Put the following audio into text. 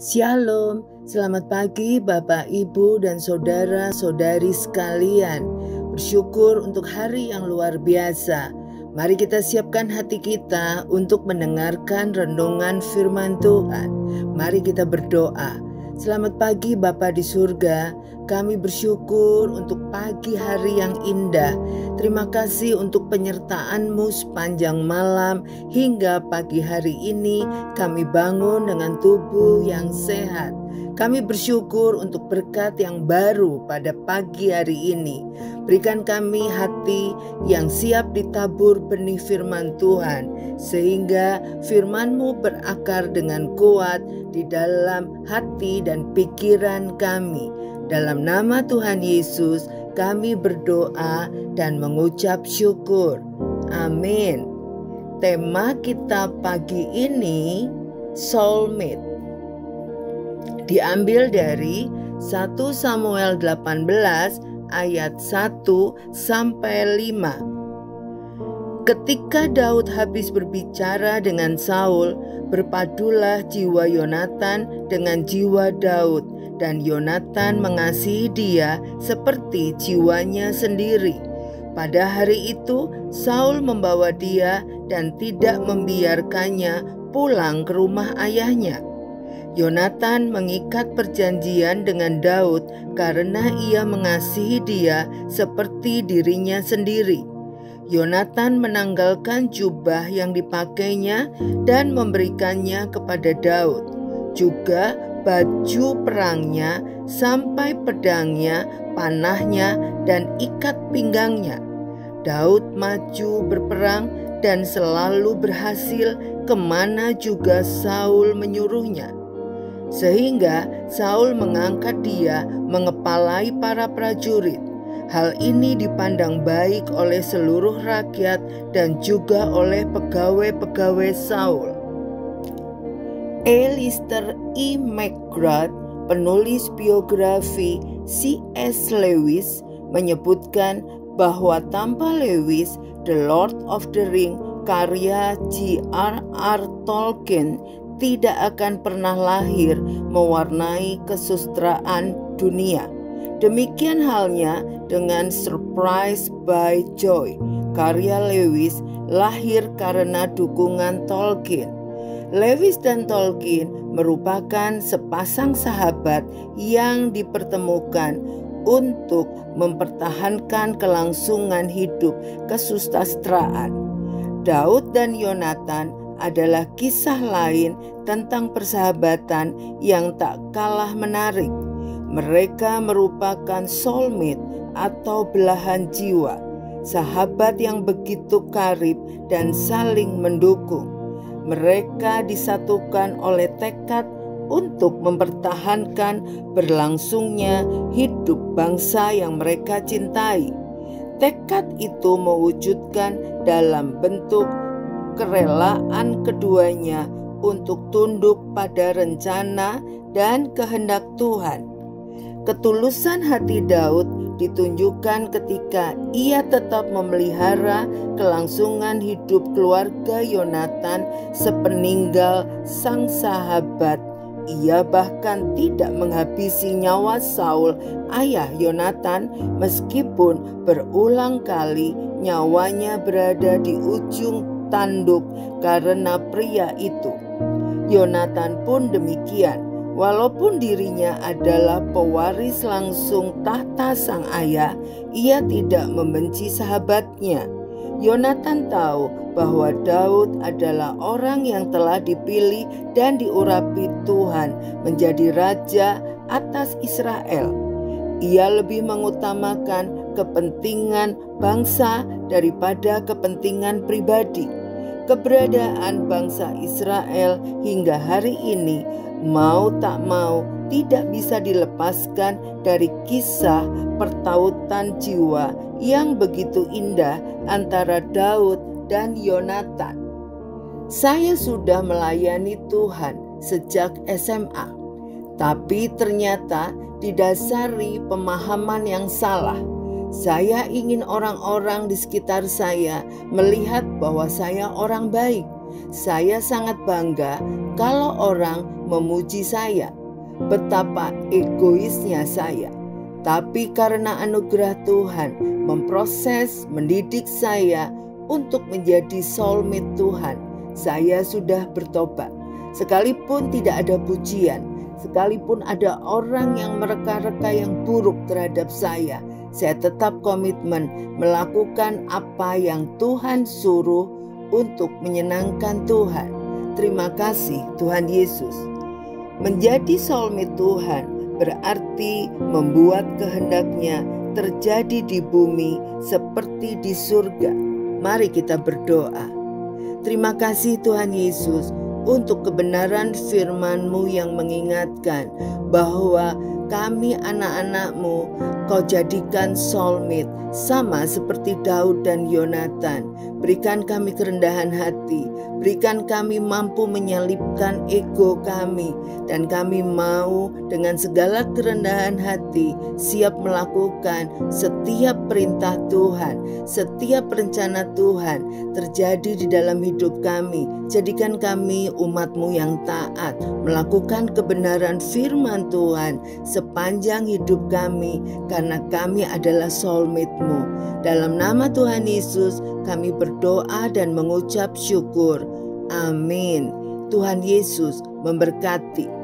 Shalom, selamat pagi Bapak, Ibu, dan saudara-saudari sekalian. Bersyukur untuk hari yang luar biasa. Mari kita siapkan hati kita untuk mendengarkan renungan firman Tuhan. Mari kita berdoa. Selamat pagi Bapa di surga, kami bersyukur untuk pagi hari yang indah. Terima kasih untuk penyertaan-Mu sepanjang malam hingga pagi hari ini kami bangun dengan tubuh yang sehat. Kami bersyukur untuk berkat yang baru pada pagi hari ini. Berikan kami hati yang siap ditabur benih firman Tuhan, sehingga firman-Mu berakar dengan kuat di dalam hati dan pikiran kami. Dalam nama Tuhan Yesus kami berdoa dan mengucap syukur. Amin. Tema kita pagi ini soulmate. Diambil dari 1 Samuel 18 ayat 1 sampai 5. Ketika Daud habis berbicara dengan Saul, berpadulah jiwa Yonatan dengan jiwa Daud, dan Yonatan mengasihi dia seperti jiwanya sendiri. Pada hari itu Saul membawa dia dan tidak membiarkannya pulang ke rumah ayahnya. Yonatan mengikat perjanjian dengan Daud karena ia mengasihi dia seperti dirinya sendiri. Yonatan menanggalkan jubah yang dipakainya dan memberikannya kepada Daud, juga baju perangnya sampai pedangnya, panahnya, dan ikat pinggangnya. Daud maju berperang dan selalu berhasil kemana juga Saul menyuruhnya. Sehingga Saul mengangkat dia mengepalai para prajurit. Hal ini dipandang baik oleh seluruh rakyat dan juga oleh pegawai-pegawai Saul. Alistair E. McGrath, penulis biografi C.S. Lewis, menyebutkan bahwa tanpa Lewis, The Lord of the Ring karya J.R.R. Tolkien tidak akan pernah lahir mewarnai kesusastraan dunia. Demikian halnya dengan Surprise by Joy. Karya Lewis lahir karena dukungan Tolkien. Lewis dan Tolkien merupakan sepasang sahabat yang dipertemukan untuk mempertahankan kelangsungan hidup kesusastraan. Daud dan Yonatan adalah kisah lain tentang persahabatan yang tak kalah menarik. Mereka merupakan soulmate atau belahan jiwa, sahabat yang begitu karib dan saling mendukung. Mereka disatukan oleh tekad untuk mempertahankan berlangsungnya hidup bangsa yang mereka cintai. Tekad itu mewujudkan dalam bentuk kerelaan keduanya untuk tunduk pada rencana dan kehendak Tuhan. Ketulusan hati Daud ditunjukkan ketika ia tetap memelihara kelangsungan hidup keluarga Yonatan sepeninggal sang sahabat. Ia bahkan tidak menghabisi nyawa Saul, ayah Yonatan, meskipun berulang kali nyawanya berada di ujung tanduk karena pria itu. Yonatan pun demikian. Walaupun dirinya adalah pewaris langsung tahta sang ayah, ia tidak membenci sahabatnya. Yonatan tahu bahwa Daud adalah orang yang telah dipilih dan diurapi Tuhan menjadi raja atas Israel. Ia lebih mengutamakan kepentingan bangsa daripada kepentingan pribadi. Keberadaan bangsa Israel hingga hari ini mau tak mau tidak bisa dilepaskan dari kisah pertautan jiwa yang begitu indah antara Daud dan Yonatan. Saya sudah melayani Tuhan sejak SMA, tapi ternyata didasari pemahaman yang salah. Saya ingin orang-orang di sekitar saya melihat bahwa saya orang baik. Saya sangat bangga kalau orang memuji saya, betapa egoisnya saya. Tapi karena anugerah Tuhan memproses, mendidik saya untuk menjadi soulmate Tuhan, saya sudah bertobat. Sekalipun tidak ada pujian, sekalipun ada orang yang mereka-reka yang buruk terhadap saya tetap komitmen melakukan apa yang Tuhan suruh untuk menyenangkan Tuhan. Terima kasih Tuhan Yesus. Menjadi soulmate Tuhan berarti membuat kehendak-Nya terjadi di bumi seperti di surga. Mari kita berdoa. Terima kasih Tuhan Yesus untuk kebenaran firman-Mu yang mengingatkan bahwa kami anak-anak-Mu Kau jadikan soulmate sama seperti Daud dan Yonatan. Berikan kami kerendahan hati, berikan kami mampu menyalipkan ego kami, dan kami mau dengan segala kerendahan hati siap melakukan setiap perintah Tuhan, setiap rencana Tuhan terjadi di dalam hidup kami. Jadikan kami umat-Mu yang taat, melakukan kebenaran firman Tuhan sepanjang hidup kami, karena kami adalah soulmate-Mu. Dalam nama Tuhan Yesus kami berdoa dan mengucap syukur. Amin. Tuhan Yesus memberkati.